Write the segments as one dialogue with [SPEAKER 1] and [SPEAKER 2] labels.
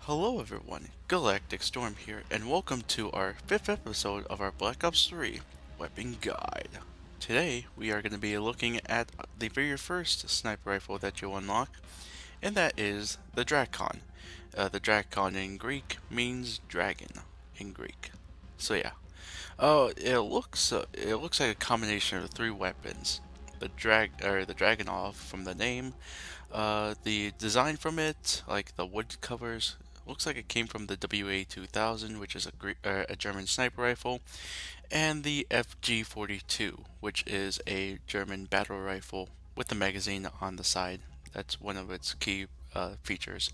[SPEAKER 1] Hello everyone, GalacticStorm here, and welcome to our 5th episode of our Black Ops 3 Weapon Guide. Today, we are going to be looking at the very first sniper rifle that you unlock, and that is the Drakon. The Drakon in Greek means dragon in Greek. So yeah, it looks like a combination of three weapons. The Dragonov from the name, the design from it, like the wood covers, looks like it came from the WA-2000, which is a German sniper rifle, and the FG-42, which is a German battle rifle with the magazine on the side. That's one of its key features.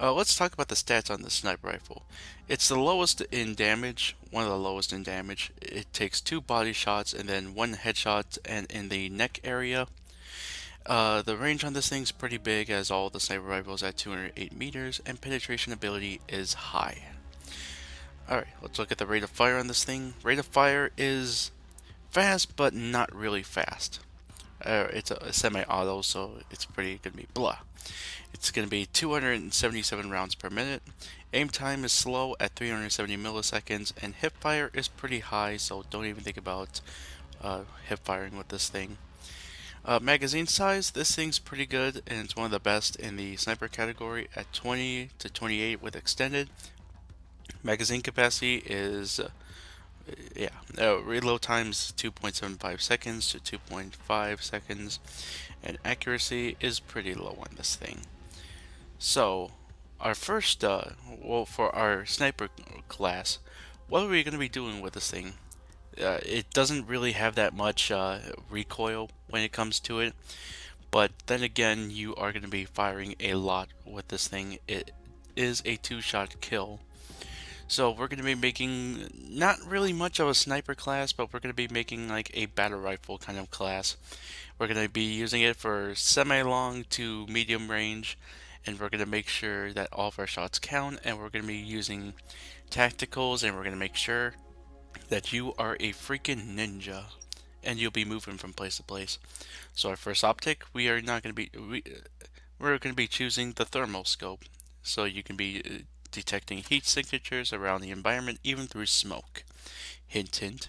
[SPEAKER 1] Let's talk about the stats on the sniper rifle. It's the lowest in damage, one of the lowest in damage. It takes 2 body shots and then 1 headshot, and in the neck area, the range on this thing's pretty big, as all the sniper rifles at 208 meters, and penetration ability is high. Alright, let's look at the rate of fire on this thing. Rate of fire is fast, but not really fast. It's a semi-auto, so it's pretty gonna be blah. It's gonna be 277 rounds per minute. Aim time is slow at 370 milliseconds, and hip fire is pretty high, so don't even think about hip firing with this thing. Magazine size, this thing's pretty good, and it's one of the best in the sniper category at 20 to 28 with extended. Magazine capacity is, reload times 2.75 seconds to 2.5 seconds, and accuracy is pretty low on this thing. So, our first, for our sniper class, what are we going to be doing with this thing? It doesn't really have that much recoil when it comes to it, but then again, you are going to be firing a lot with this thing. It is a 2-shot kill. So we're going to be making not really much of a sniper class, but we're going to be making like a battle rifle kind of class. We're going to be using it for semi-long to medium range, and we're going to make sure that all of our shots count, and we're going to be using tacticals, and we're going to make sure that you are a freaking ninja and you'll be moving from place to place. So our first optic, we're going to be choosing the thermal scope, so you can be detecting heat signatures around the environment even through smoke. Hint hint.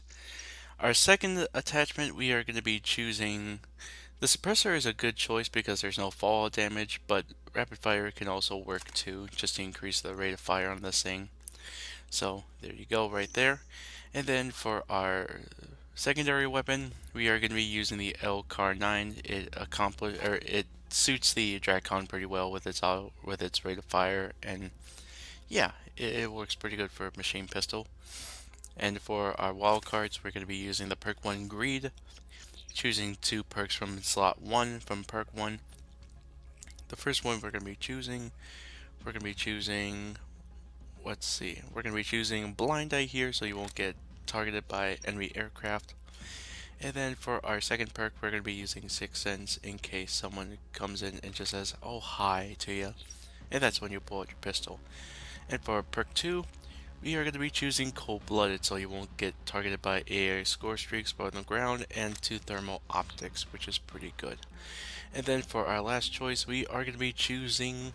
[SPEAKER 1] Our second attachment, we are going to be choosing the suppressor. Is a good choice because there's no fallout damage, but rapid fire can also work too, just to increase the rate of fire on this thing. So there you go, right there. And then for our secondary weapon, we are going to be using the LCAR-9. It suits the Drakon pretty well with its rate of fire, and yeah, it works pretty good for a machine pistol. And for our wildcards, we're going to be using the perk 1 Greed, choosing 2 perks from slot 1 from perk 1. The first one we're going to be choosing, let's see, we're going to be choosing Blind Eye here, so you won't get targeted by enemy aircraft. And then for our second perk, we're going to be using Sixth Sense in case someone comes in and just says, "Oh, hi" to you. And that's when you pull out your pistol. And for perk 2, we are going to be choosing Cold Blooded, so you won't get targeted by AA score streaks on the ground, and 2 thermal optics, which is pretty good. And then for our last choice, we are going to be choosing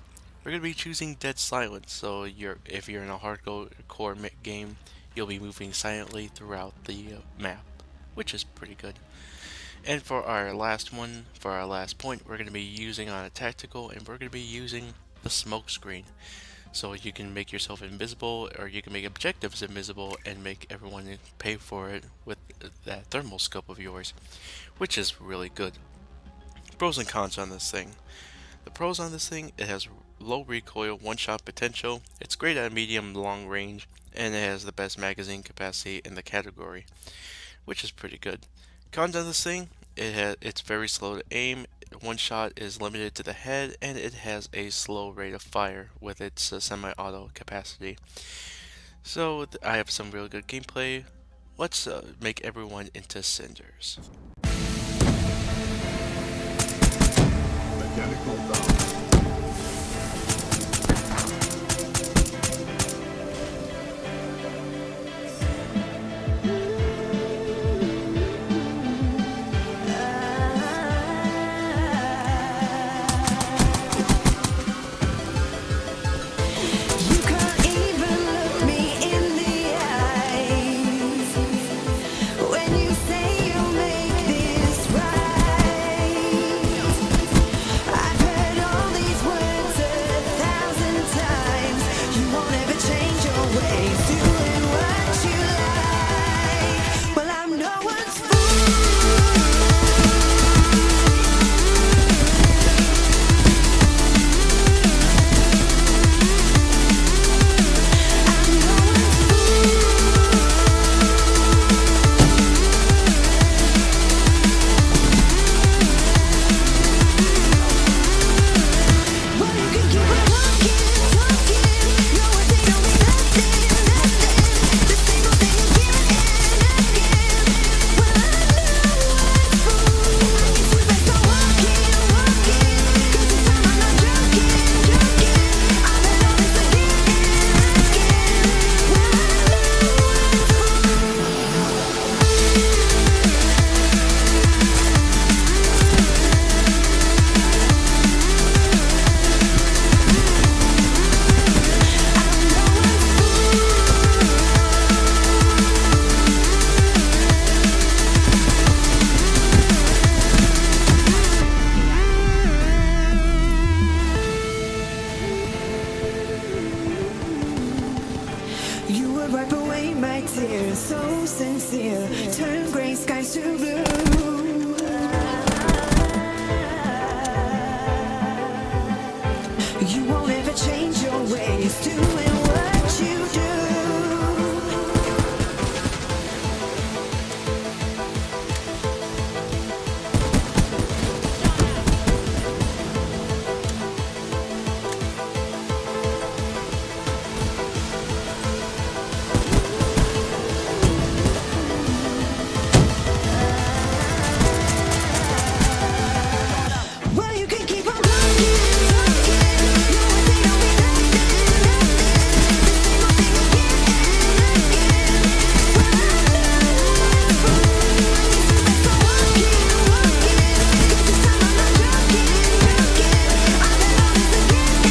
[SPEAKER 1] Dead Silence. So if you're in a hardcore game, you'll be moving silently throughout the map, which is pretty good. And for our last point, we're going to be using on a tactical, and we're going to be using the smoke screen. So you can make yourself invisible, or you can make objectives invisible and make everyone pay for it with that thermal scope of yours, which is really good. Pros and cons on this thing. The pros on this thing, it has low recoil, 1-shot potential, it's great at medium long range, and it has the best magazine capacity in the category, which is pretty good. Cons on this thing, it's very slow to aim, 1 shot is limited to the head, and it has a slow rate of fire with its semi-auto capacity. So I have some really good gameplay. Let's make everyone into cinders.
[SPEAKER 2] Mechanical down. sincere, so sincere. Turn gray skies to blue. You won't ever change your ways, doing what you do. Well, you can keep on talking, talking. No one say don't be nothing, nothing. The same old thing again, again. Well, so walking, walking. Guess this time I'm not joking, joking. I've been on this again,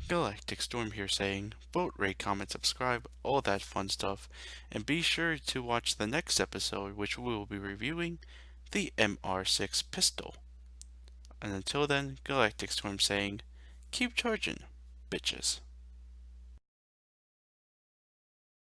[SPEAKER 1] Galactic Storm here saying, vote, rate, comment, subscribe, all that fun stuff, and be sure to watch the next episode, which we will be reviewing the MR6 pistol. And until then, Galactic Storm saying, keep charging, bitches.